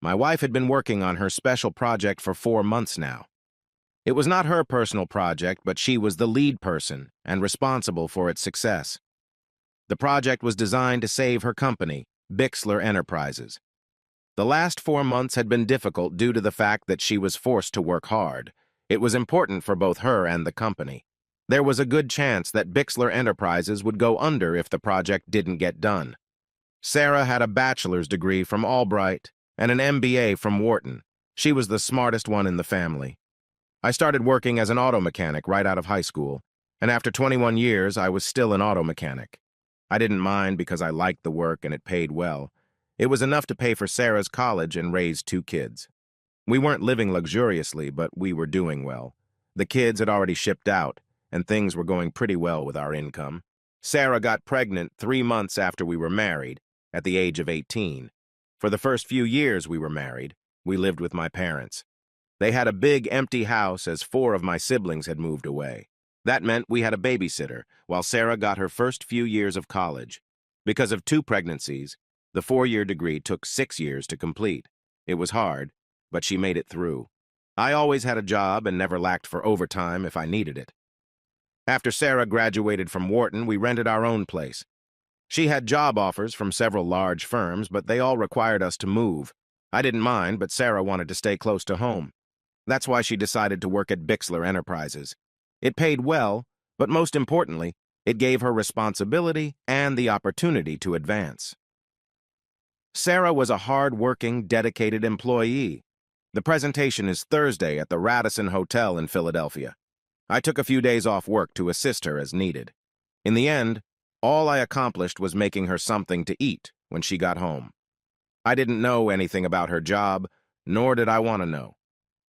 My wife had been working on her special project for 4 months now. It was not her personal project, but she was the lead person and responsible for its success. The project was designed to save her company, Bixler Enterprises. The last 4 months had been difficult due to the fact that she was forced to work hard. It was important for both her and the company. There was a good chance that Bixler Enterprises would go under if the project didn't get done. Sarah had a bachelor's degree from Albright and an MBA from Wharton. She was the smartest one in the family. I started working as an auto mechanic right out of high school, and after 21 years, I was still an auto mechanic. I didn't mind because I liked the work and it paid well. It was enough to pay for Sarah's college and raise 2 kids. We weren't living luxuriously, but we were doing well. The kids had already shipped out, and things were going pretty well with our income. Sarah got pregnant 3 months after we were married, at the age of 18. For the first few years we were married, we lived with my parents. They had a big empty house as 4 of my siblings had moved away. That meant we had a babysitter while Sarah got her first few years of college. Because of 2 pregnancies, the 4-year degree took 6 years to complete. It was hard, but she made it through. I always had a job and never lacked for overtime if I needed it. After Sarah graduated from Wharton, we rented our own place. She had job offers from several large firms, but they all required us to move. I didn't mind, but Sarah wanted to stay close to home. That's why she decided to work at Bixler Enterprises. It paid well, but most importantly, it gave her responsibility and the opportunity to advance. Sarah was a hard-working, dedicated employee. The presentation is Thursday at the Radisson Hotel in Philadelphia. I took a few days off work to assist her as needed. In the end, all I accomplished was making her something to eat when she got home. I didn't know anything about her job, nor did I want to know.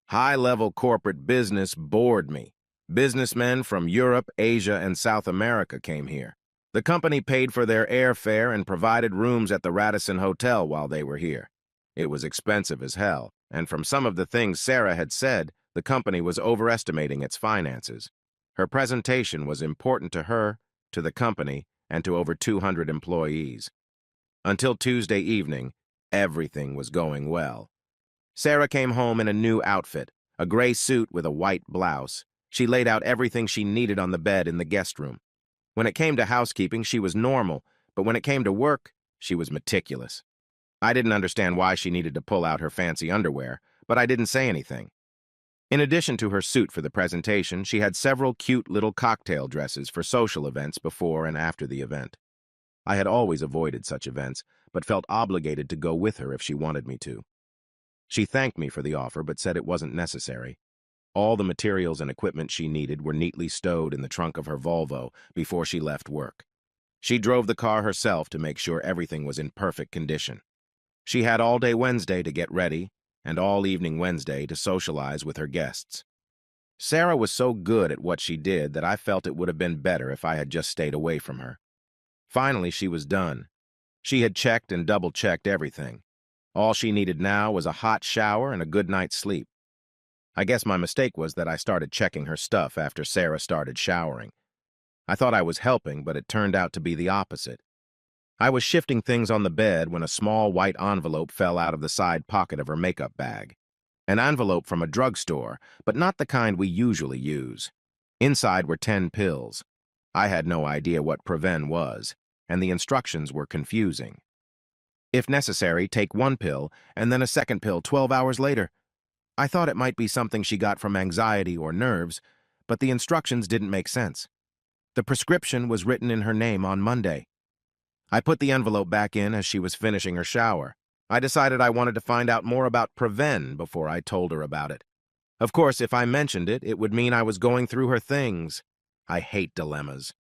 High-level corporate business bored me. Businessmen from Europe, Asia, and South America came here. The company paid for their airfare and provided rooms at the Radisson Hotel while they were here. It was expensive as hell, and from some of the things Sarah had said, the company was overestimating its finances. Her presentation was important to her, to the company, and to over 200 employees. Until Tuesday evening, everything was going well. Sarah came home in a new outfit, a gray suit with a white blouse. She laid out everything she needed on the bed in the guest room. When it came to housekeeping, she was normal, but when it came to work, she was meticulous. I didn't understand why she needed to pull out her fancy underwear, but I didn't say anything. In addition to her suit for the presentation, she had several cute little cocktail dresses for social events before and after the event. I had always avoided such events, but felt obligated to go with her if she wanted me to. She thanked me for the offer, but said it wasn't necessary. All the materials and equipment she needed were neatly stowed in the trunk of her Volvo before she left work. She drove the car herself to make sure everything was in perfect condition. She had all day Wednesday to get ready, and all evening Wednesday to socialize with her guests. Sarah was so good at what she did that I felt it would have been better if I had just stayed away from her. Finally, she was done. She had checked and double-checked everything. All she needed now was a hot shower and a good night's sleep. I guess my mistake was that I started checking her stuff after Sarah started showering. I thought I was helping, but it turned out to be the opposite. I was shifting things on the bed when a small white envelope fell out of the side pocket of her makeup bag. An envelope from a drugstore, but not the kind we usually use. Inside were 10 pills. I had no idea what Preven was, and the instructions were confusing. If necessary, take 1 pill and then a second pill 12 hours later. I thought it might be something she got from anxiety or nerves, but the instructions didn't make sense. The prescription was written in her name on Monday. I put the envelope back in as she was finishing her shower. I decided I wanted to find out more about Preven before I told her about it. Of course, if I mentioned it, it would mean I was going through her things. I hate dilemmas.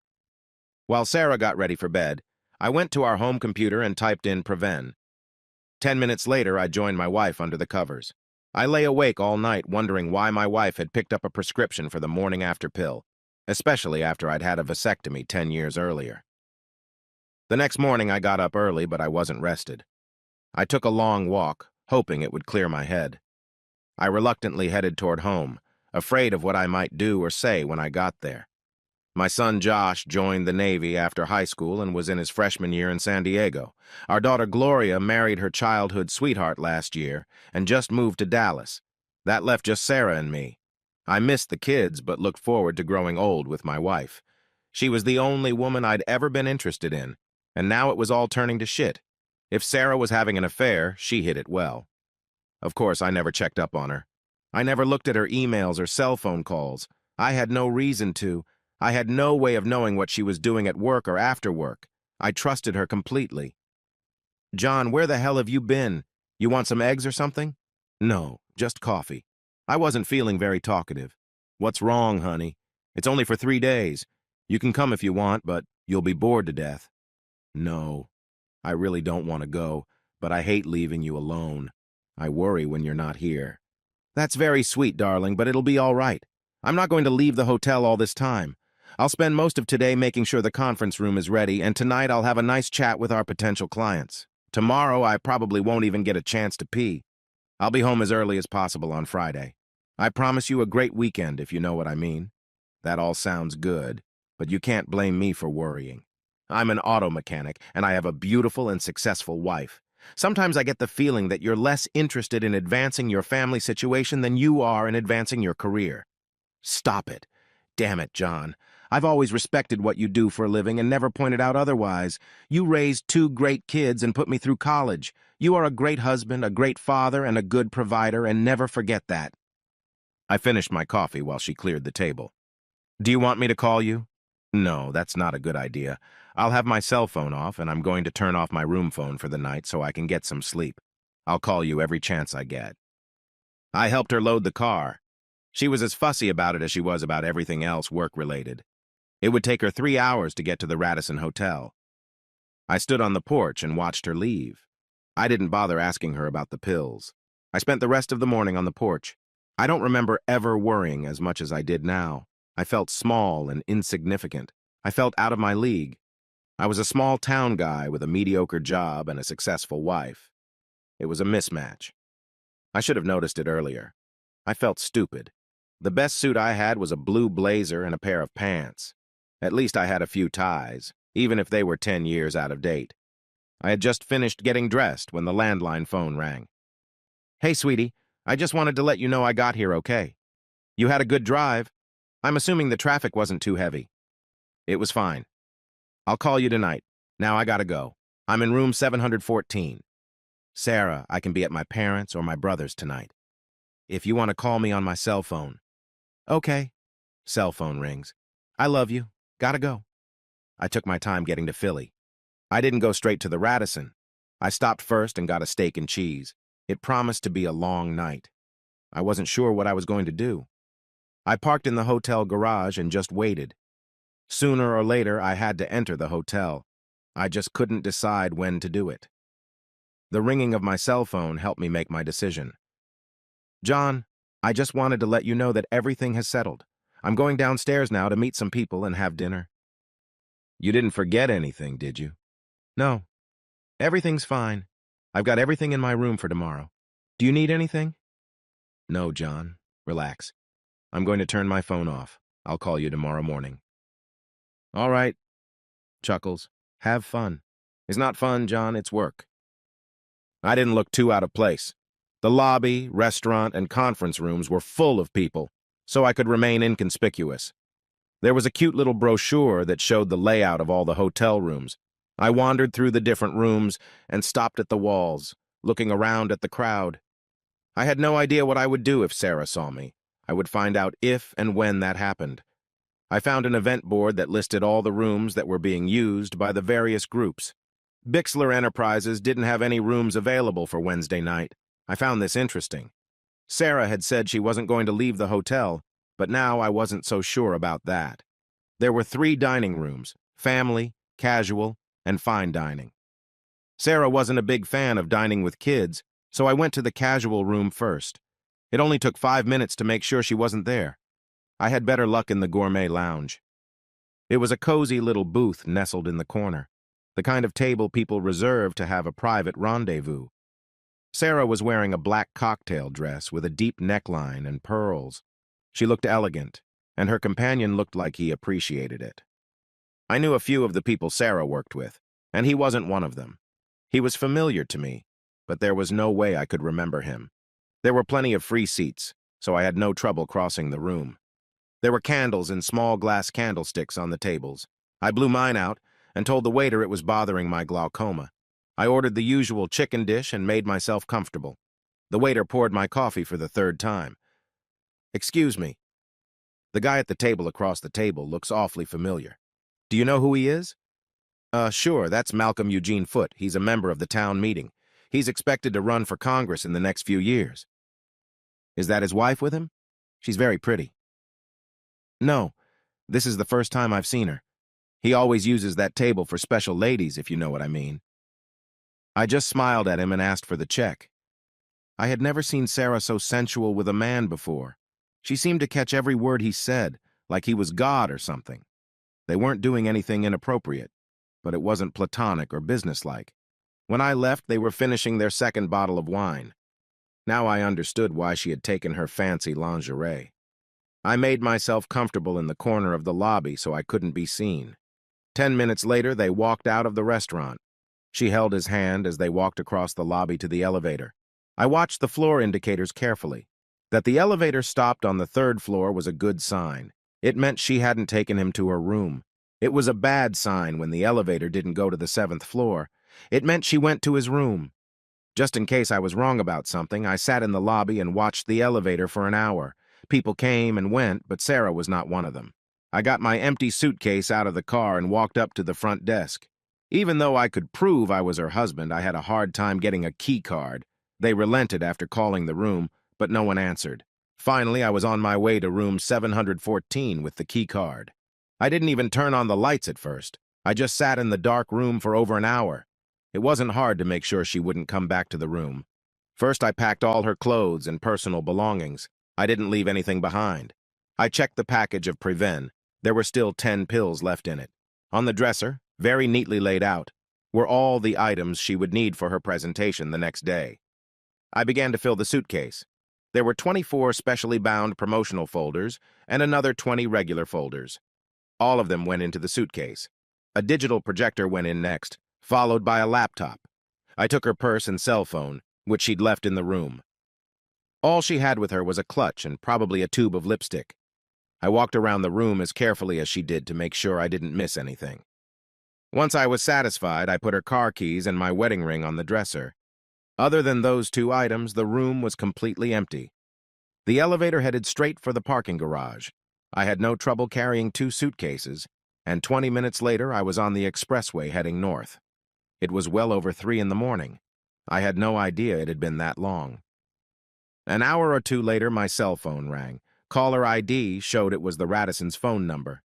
While Sarah got ready for bed, I went to our home computer and typed in Preven. 10 minutes later, I joined my wife under the covers. I lay awake all night wondering why my wife had picked up a prescription for the morning after pill, especially after I'd had a vasectomy 10 years earlier. The next morning, I got up early, but I wasn't rested. I took a long walk, hoping it would clear my head. I reluctantly headed toward home, afraid of what I might do or say when I got there. My son Josh joined the Navy after high school and was in his freshman year in San Diego. Our daughter Gloria married her childhood sweetheart last year and just moved to Dallas. That left just Sarah and me. I missed the kids but looked forward to growing old with my wife. She was the only woman I'd ever been interested in, and now it was all turning to shit. If Sarah was having an affair, she hid it well. Of course, I never checked up on her. I never looked at her emails or cell phone calls. I had no reason to. I had no way of knowing what she was doing at work or after work. I trusted her completely. "John, where the hell have you been? You want some eggs or something?" "No, just coffee." I wasn't feeling very talkative. "What's wrong, honey? It's only for 3 days. You can come if you want, but you'll be bored to death." "No, I really don't want to go, but I hate leaving you alone. I worry when you're not here." "That's very sweet, darling, but it'll be all right. I'm not going to leave the hotel all this time. I'll spend most of today making sure the conference room is ready, and tonight I'll have a nice chat with our potential clients. Tomorrow I probably won't even get a chance to pee. I'll be home as early as possible on Friday. I promise you a great weekend, if you know what I mean." That all sounds good, but you can't blame me for worrying. I'm an auto mechanic, and I have a beautiful and successful wife. Sometimes I get the feeling that you're less interested in advancing your family situation than you are in advancing your career. Stop it. Damn it, John. I've always respected what you do for a living and never pointed out otherwise. You raised 2 great kids and put me through college. You are a great husband, a great father, and a good provider, and never forget that. I finished my coffee while she cleared the table. "Do you want me to call you?" "No, that's not a good idea. I'll have my cell phone off, and I'm going to turn off my room phone for the night so I can get some sleep. I'll call you every chance I get." I helped her load the car. She was as fussy about it as she was about everything else work-related. It would take her 3 hours to get to the Radisson Hotel. I stood on the porch and watched her leave. I didn't bother asking her about the pills. I spent the rest of the morning on the porch. I don't remember ever worrying as much as I did now. I felt small and insignificant. I felt out of my league. I was a small town guy with a mediocre job and a successful wife. It was a mismatch. I should have noticed it earlier. I felt stupid. The best suit I had was a blue blazer and a pair of pants. At least I had a few ties, even if they were 10 years out of date. I had just finished getting dressed when the landline phone rang. "Hey, sweetie, I just wanted to let you know I got here okay. You had a good drive. I'm assuming the traffic wasn't too heavy." "It was fine. I'll call you tonight. Now I gotta go. I'm in room 714. Sarah, I can be at my parents' or my brother's tonight. If you want to call me on my cell phone." "Okay." Cell phone rings. "I love you. Gotta go." I took my time getting to Philly. I didn't go straight to the Radisson. I stopped first and got a steak and cheese. It promised to be a long night. I wasn't sure what I was going to do. I parked in the hotel garage and just waited. Sooner or later, I had to enter the hotel. I just couldn't decide when to do it. The ringing of my cell phone helped me make my decision. "John, I just wanted to let you know that everything has settled. I'm going downstairs now to meet some people and have dinner." "You didn't forget anything, did you?" "No. Everything's fine. I've got everything in my room for tomorrow. Do you need anything?" "No, John. Relax. I'm going to turn my phone off. I'll call you tomorrow morning." "All right." Chuckles. "Have fun." "It's not fun, John. It's work." I didn't look too out of place. The lobby, restaurant, and conference rooms were full of people, so I could remain inconspicuous. There was a cute little brochure that showed the layout of all the hotel rooms. I wandered through the different rooms and stopped at the walls, looking around at the crowd. I had no idea what I would do if Sarah saw me. I would find out if and when that happened. I found an event board that listed all the rooms that were being used by the various groups. Bixler Enterprises didn't have any rooms available for Wednesday night. I found this interesting. Sarah had said she wasn't going to leave the hotel, but now I wasn't so sure about that. There were 3 dining rooms: family, casual, and fine dining. Sarah wasn't a big fan of dining with kids, so I went to the casual room first. It only took 5 minutes to make sure she wasn't there. I had better luck in the gourmet lounge. It was a cozy little booth nestled in the corner, the kind of table people reserve to have a private rendezvous. Sarah was wearing a black cocktail dress with a deep neckline and pearls. She looked elegant, and her companion looked like he appreciated it. I knew a few of the people Sarah worked with, and he wasn't one of them. He was familiar to me, but there was no way I could remember him. There were plenty of free seats, so I had no trouble crossing the room. There were candles in small glass candlesticks on the tables. I blew mine out and told the waiter it was bothering my glaucoma. I ordered the usual chicken dish and made myself comfortable. The waiter poured my coffee for the third time. "Excuse me." The guy at the table across the table looks awfully familiar. "Do you know who he is?" Sure, that's Malcolm Eugene Foote. He's a member of the town meeting. He's expected to run for Congress in the next few years." "Is that his wife with him?" "She's very pretty." "No, this is the first time I've seen her. He always uses that table for special ladies, if you know what I mean." I just smiled at him and asked for the check. I had never seen Sarah so sensual with a man before. She seemed to catch every word he said, like he was God or something. They weren't doing anything inappropriate, but it wasn't platonic or businesslike. When I left, they were finishing their second bottle of wine. Now I understood why she had taken her fancy lingerie. I made myself comfortable in the corner of the lobby so I couldn't be seen. 10 minutes later, they walked out of the restaurant. She held his hand as they walked across the lobby to the elevator. I watched the floor indicators carefully. That the elevator stopped on the third floor was a good sign. It meant she hadn't taken him to her room. It was a bad sign when the elevator didn't go to the 7th floor. It meant she went to his room. Just in case I was wrong about something, I sat in the lobby and watched the elevator for an hour. People came and went, but Sarah was not one of them. I got my empty suitcase out of the car and walked up to the front desk. Even though I could prove I was her husband, I had a hard time getting a key card. They relented after calling the room, but no one answered. Finally, I was on my way to room 714 with the key card. I didn't even turn on the lights at first. I just sat in the dark room for over an hour. It wasn't hard to make sure she wouldn't come back to the room. First, I packed all her clothes and personal belongings. I didn't leave anything behind. I checked the package of Preven. There were still 10 pills left in it. On the dresser, very neatly laid out, were all the items she would need for her presentation the next day. I began to fill the suitcase. There were 24 specially bound promotional folders and another 20 regular folders. All of them went into the suitcase. A digital projector went in next, followed by a laptop. I took her purse and cell phone, which she'd left in the room. All she had with her was a clutch and probably a tube of lipstick. I walked around the room as carefully as she did to make sure I didn't miss anything. Once I was satisfied, I put her car keys and my wedding ring on the dresser. Other than those two items, the room was completely empty. The elevator headed straight for the parking garage. I had no trouble carrying 2 suitcases, and 20 minutes later I was on the expressway heading north. It was well over 3 in the morning. I had no idea it had been that long. An hour or two later, my cell phone rang. Caller ID showed it was the Radisson's phone number.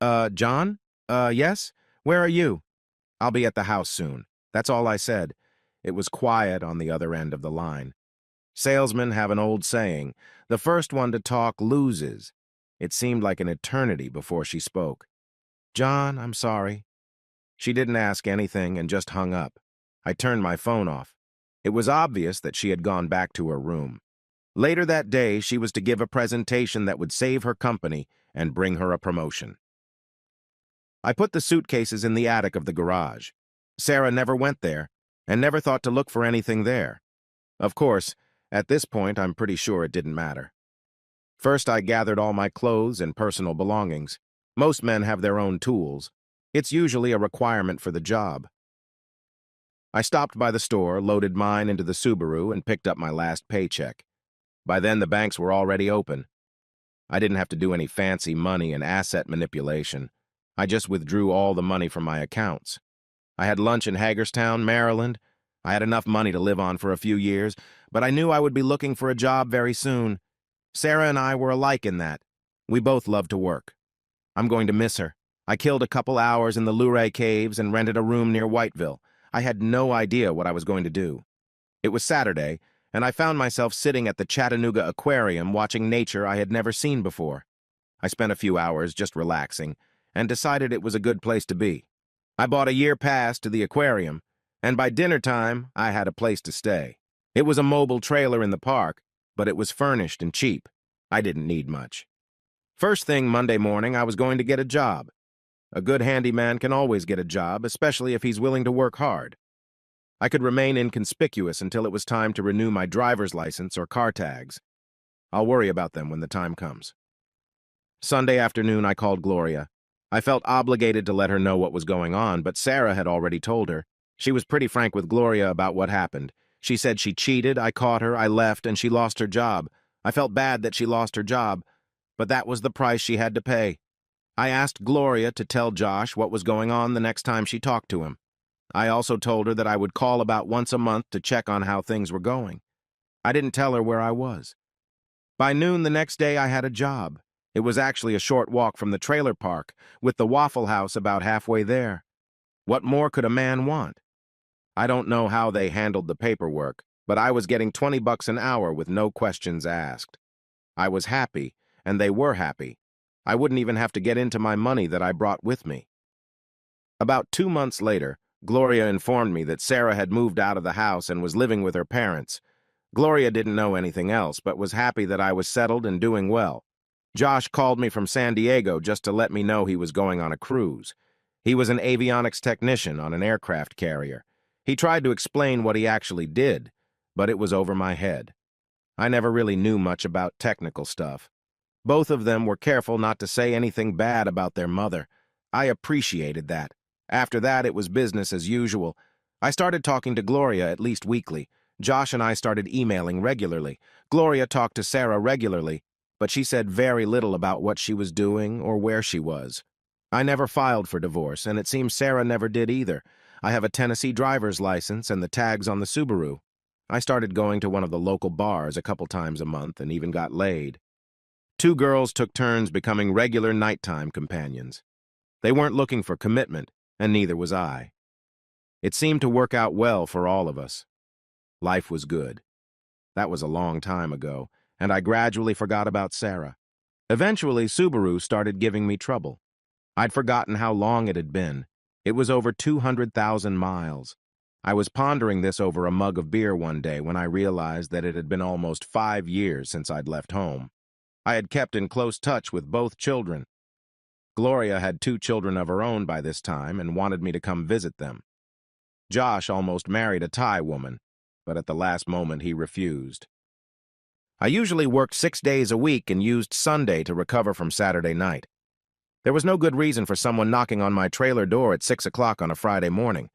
John? Yes? Where are you?" "I'll be at the house soon." That's all I said. It was quiet on the other end of the line. Salesmen have an old saying, the first one to talk loses. It seemed like an eternity before she spoke. "John, I'm sorry." She didn't ask anything and just hung up. I turned my phone off. It was obvious that she had gone back to her room. Later that day, she was to give a presentation that would save her company and bring her a promotion. I put the suitcases in the attic of the garage. Sarah never went there and never thought to look for anything there. Of course, at this point, I'm pretty sure it didn't matter. First, I gathered all my clothes and personal belongings. Most men have their own tools. It's usually a requirement for the job. I stopped by the store, loaded mine into the Subaru, and picked up my last paycheck. By then, the banks were already open. I didn't have to do any fancy money and asset manipulation. I just withdrew all the money from my accounts. I had lunch in Hagerstown, Maryland. I had enough money to live on for a few years, but I knew I would be looking for a job very soon. Sarah and I were alike in that. We both loved to work. I'm going to miss her. I killed a couple hours in the Luray Caves and rented a room near Whiteville. I had no idea what I was going to do. It was Saturday, and I found myself sitting at the Chattanooga Aquarium watching nature I had never seen before. I spent a few hours just relaxing and decided it was a good place to be. I bought a year pass to the aquarium, and by dinner time, I had a place to stay. It was a mobile trailer in the park, but it was furnished and cheap. I didn't need much. First thing Monday morning, I was going to get a job. A good handyman can always get a job, especially if he's willing to work hard. I could remain inconspicuous until it was time to renew my driver's license or car tags. I'll worry about them when the time comes. Sunday afternoon, I called Gloria. I felt obligated to let her know what was going on, but Sarah had already told her. She was pretty frank with Gloria about what happened. She said she cheated, I caught her, I left, and she lost her job. I felt bad that she lost her job, but that was the price she had to pay. I asked Gloria to tell Josh what was going on the next time she talked to him. I also told her that I would call about once a month to check on how things were going. I didn't tell her where I was. By noon the next day, I had a job. It was actually a short walk from the trailer park, with the Waffle House about halfway there. What more could a man want? I don't know how they handled the paperwork, but I was getting $20 an hour with no questions asked. I was happy, and they were happy. I wouldn't even have to get into my money that I brought with me. About 2 months later, Gloria informed me that Sarah had moved out of the house and was living with her parents. Gloria didn't know anything else, but was happy that I was settled and doing well. Josh called me from San Diego just to let me know he was going on a cruise. He was an avionics technician on an aircraft carrier. He tried to explain what he actually did, but it was over my head. I never really knew much about technical stuff. Both of them were careful not to say anything bad about their mother. I appreciated that. After that, it was business as usual. I started talking to Gloria at least weekly. Josh and I started emailing regularly. Gloria talked to Sarah regularly, but she said very little about what she was doing or where she was. I never filed for divorce, and it seems Sarah never did either. I have a Tennessee driver's license and the tags on the Subaru. I started going to one of the local bars a couple times a month and even got laid. 2 girls took turns becoming regular nighttime companions. They weren't looking for commitment, and neither was I. It seemed to work out well for all of us. Life was good. That was a long time ago, and I gradually forgot about Sarah. Eventually, Subaru started giving me trouble. I'd forgotten how long it had been. It was over 200,000 miles. I was pondering this over a mug of beer one day when I realized that it had been almost 5 years since I'd left home. I had kept in close touch with both children. Gloria had 2 children of her own by this time and wanted me to come visit them. Josh almost married a Thai woman, but at the last moment he refused. I usually worked 6 days a week and used Sunday to recover from Saturday night. There was no good reason for someone knocking on my trailer door at 6 o'clock on a Friday morning.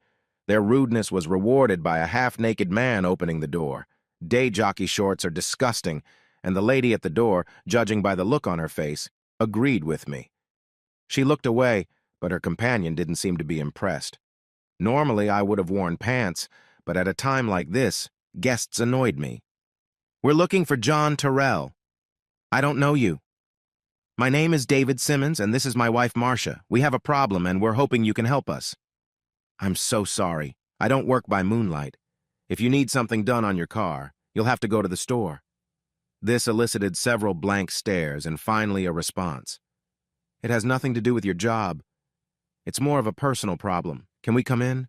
Their rudeness was rewarded by a half-naked man opening the door. Day jockey shorts are disgusting, and the lady at the door, judging by the look on her face, agreed with me. She looked away, but her companion didn't seem to be impressed. Normally, I would have worn pants, but at a time like this, guests annoyed me. "We're looking for John Terrell." "I don't know you." "My name is David Simmons, and this is my wife, Marcia. We have a problem, and we're hoping you can help us." "I'm so sorry. I don't work by moonlight. If you need something done on your car, you'll have to go to the store." This elicited several blank stares and finally a response. "It has nothing to do with your job. It's more of a personal problem. Can we come in?"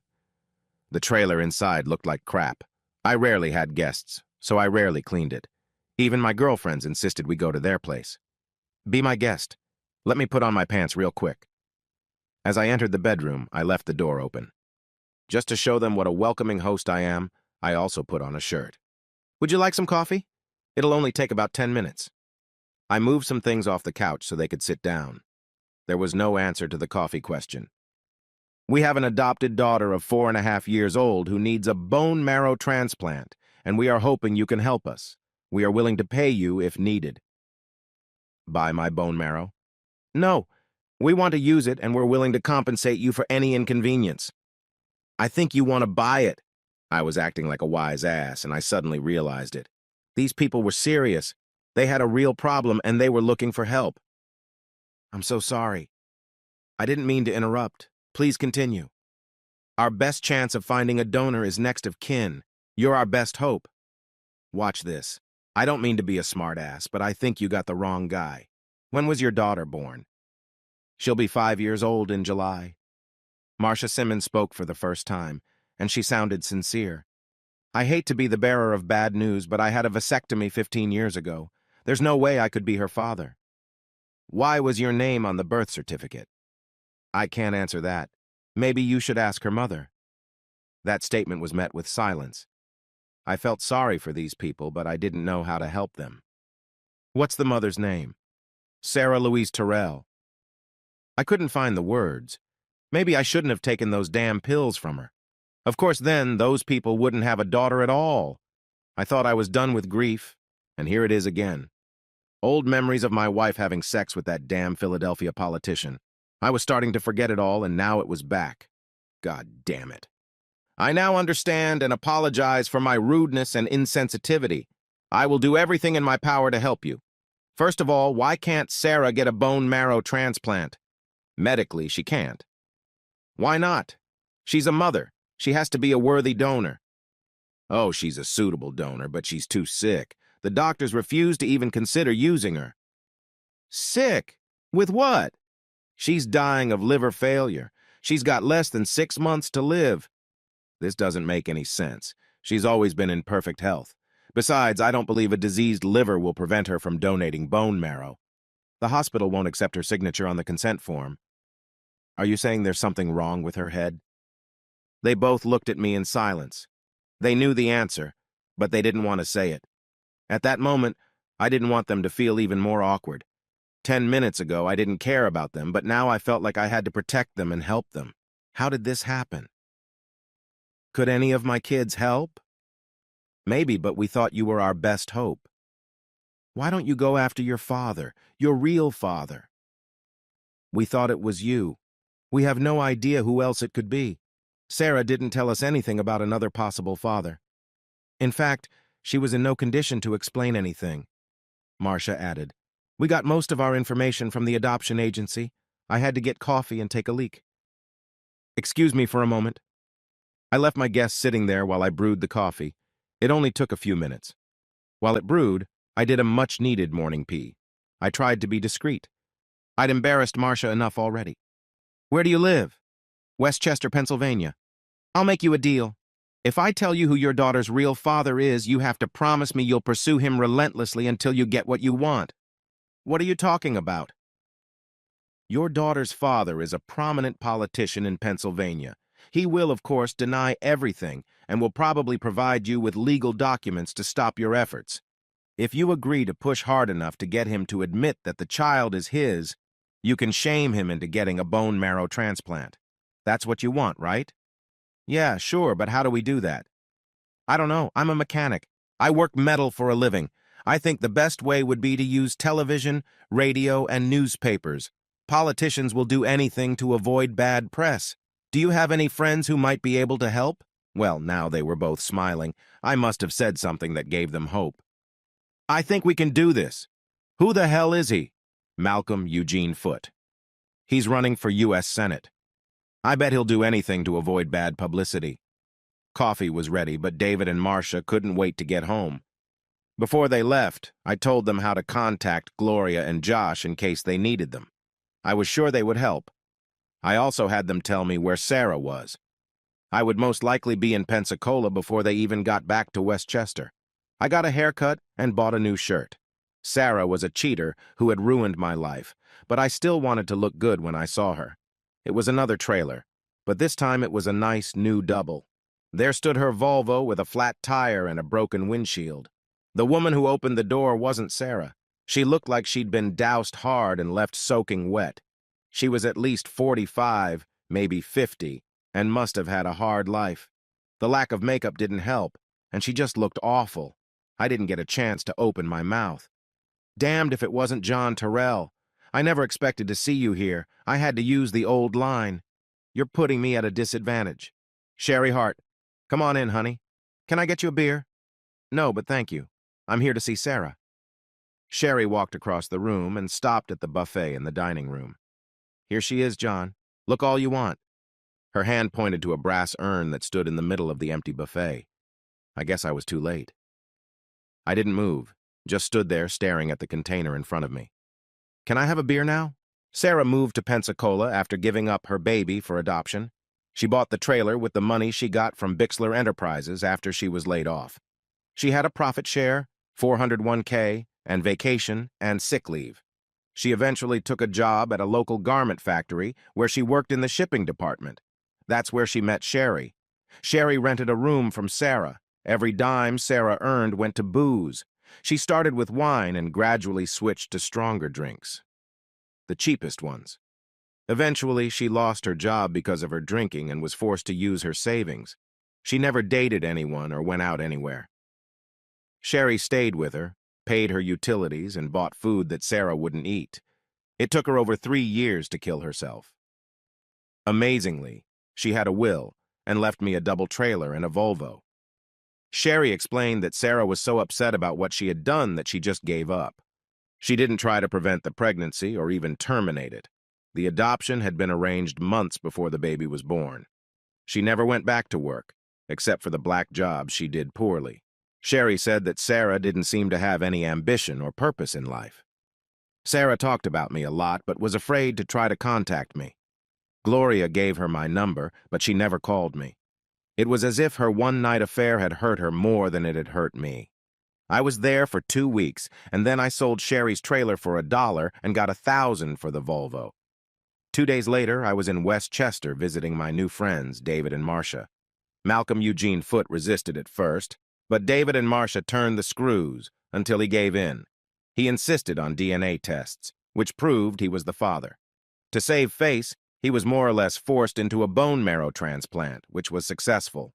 The trailer inside looked like crap. I rarely had guests, so I rarely cleaned it. Even my girlfriends insisted we go to their place. "Be my guest. Let me put on my pants real quick." As I entered the bedroom, I left the door open. Just to show them what a welcoming host I am, I also put on a shirt. "Would you like some coffee? It'll only take about 10 minutes. I moved some things off the couch so they could sit down. There was no answer to the coffee question. "We have an adopted daughter of 4.5 years old who needs a bone marrow transplant, and we are hoping you can help us. We are willing to pay you if needed." "Buy my bone marrow?" "No. We want to use it, and we're willing to compensate you for any inconvenience." "I think you want to buy it." I was acting like a wise ass, and I suddenly realized it. These people were serious. They had a real problem, and they were looking for help. "I'm so sorry. I didn't mean to interrupt. Please continue." "Our best chance of finding a donor is next of kin. You're our best hope." "Watch this. I don't mean to be a smartass, but I think you got the wrong guy. When was your daughter born?" "She'll be 5 years old in July." Marcia Simmons spoke for the first time, and she sounded sincere. "I hate to be the bearer of bad news, but I had a vasectomy 15 years ago. There's no way I could be her father." Why was your name on the birth certificate? I can't answer that. Maybe you should ask her mother. That statement was met with silence. I felt sorry for these people, but I didn't know how to help them. What's the mother's name? Sarah Louise Terrell. I couldn't find the words. Maybe I shouldn't have taken those damn pills from her. Of course, then those people wouldn't have a daughter at all. I thought I was done with grief, and here it is again. Old memories of my wife having sex with that damn Philadelphia politician. I was starting to forget it all, and now it was back. God damn it. I now understand and apologize for my rudeness and insensitivity. I will do everything in my power to help you. First of all, why can't Sarah get a bone marrow transplant? Medically, she can't. Why not? She's a mother. She has to be a worthy donor. Oh, she's a suitable donor, but she's too sick. The doctors refuse to even consider using her. Sick? With what? She's dying of liver failure. She's got less than 6 months to live. This doesn't make any sense. She's always been in perfect health. Besides, I don't believe a diseased liver will prevent her from donating bone marrow. The hospital won't accept her signature on the consent form. Are you saying there's something wrong with her head? They both looked at me in silence. They knew the answer, but they didn't want to say it. At that moment, I didn't want them to feel even more awkward. 10 minutes ago, I didn't care about them, but now I felt like I had to protect them and help them. How did this happen? Could any of my kids help? Maybe, but we thought you were our best hope. Why don't you go after your father, your real father? We thought it was you. We have no idea who else it could be. Sarah didn't tell us anything about another possible father. In fact, she was in no condition to explain anything. Marcia added, We got most of our information from the adoption agency. I had to get coffee and take a leak. Excuse me for a moment. I left my guest sitting there while I brewed the coffee. It only took a few minutes. While it brewed, I did a much-needed morning pee. I tried to be discreet. I'd embarrassed Marcia enough already. Where do you live? Westchester, Pennsylvania. I'll make you a deal. If I tell you who your daughter's real father is, you have to promise me you'll pursue him relentlessly until you get what you want. What are you talking about? Your daughter's father is a prominent politician in Pennsylvania. He will, of course, deny everything and will probably provide you with legal documents to stop your efforts. If you agree to push hard enough to get him to admit that the child is his, you can shame him into getting a bone marrow transplant. That's what you want, right? Yeah, sure, but how do we do that? I don't know. I'm a mechanic. I work metal for a living. I think the best way would be to use television, radio, and newspapers. Politicians will do anything to avoid bad press. Do you have any friends who might be able to help? Well, now they were both smiling. I must have said something that gave them hope. I think we can do this. Who the hell is he? Malcolm Eugene Foote. He's running for U.S. Senate. I bet he'll do anything to avoid bad publicity. Coffee was ready, but David and Marcia couldn't wait to get home. Before they left, I told them how to contact Gloria and Josh in case they needed them. I was sure they would help. I also had them tell me where Sarah was. I would most likely be in Pensacola before they even got back to Westchester. I got a haircut and bought a new shirt. Sarah was a cheater who had ruined my life, but I still wanted to look good when I saw her. It was another trailer, but this time it was a nice new double. There stood her Volvo with a flat tire and a broken windshield. The woman who opened the door wasn't Sarah. She looked like she'd been doused hard and left soaking wet. She was at least 45, maybe 50, and must have had a hard life. The lack of makeup didn't help, and she just looked awful. I didn't get a chance to open my mouth. Damned if it wasn't John Terrell. I never expected to see you here. I had to use the old line. You're putting me at a disadvantage. Sherry Hart, come on in, honey. Can I get you a beer? No, but thank you. I'm here to see Sarah. Sherry walked across the room and stopped at the buffet in the dining room. Here she is, John. Look all you want. Her hand pointed to a brass urn that stood in the middle of the empty buffet. I guess I was too late. I didn't move, just stood there staring at the container in front of me. Can I have a beer now? Sarah moved to Pensacola after giving up her baby for adoption. She bought the trailer with the money she got from Bixler Enterprises after she was laid off. She had a profit share, 401k, and vacation and sick leave. She eventually took a job at a local garment factory where she worked in the shipping department. That's where she met Sherry. Sherry rented a room from Sarah. Every dime Sarah earned went to booze. She started with wine and gradually switched to stronger drinks, the cheapest ones. Eventually, she lost her job because of her drinking and was forced to use her savings. She never dated anyone or went out anywhere. Sherry stayed with her, paid her utilities, and bought food that Sarah wouldn't eat. It took her over 3 years to kill herself. Amazingly, she had a will and left me a double trailer and a Volvo. Sherry explained that Sarah was so upset about what she had done that she just gave up. She didn't try to prevent the pregnancy or even terminate it. The adoption had been arranged months before the baby was born. She never went back to work, except for the black jobs she did poorly. Sherry said that Sarah didn't seem to have any ambition or purpose in life. Sarah talked about me a lot, but was afraid to try to contact me. Gloria gave her my number, but she never called me. It was as if her one-night affair had hurt her more than it had hurt me. I was there for 2 weeks, and then I sold Sherry's trailer for $1 and got $1,000 for the Volvo. 2 days later, I was in West Chester visiting my new friends, David and Marcia. Malcolm Eugene Foote resisted at first, but David and Marcia turned the screws until he gave in. He insisted on DNA tests, which proved he was the father. To save face, he was more or less forced into a bone marrow transplant, which was successful.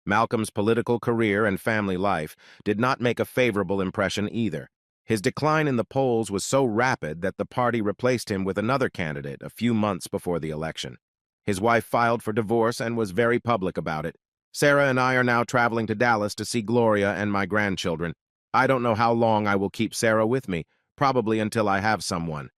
Malcolm's political career and family life did not make a favorable impression either. His decline in the polls was so rapid that the party replaced him with another candidate a few months before the election. His wife filed for divorce and was very public about it. Sarah and I are now traveling to Dallas to see Gloria and my grandchildren. I don't know how long I will keep Sarah with me, probably until I have someone.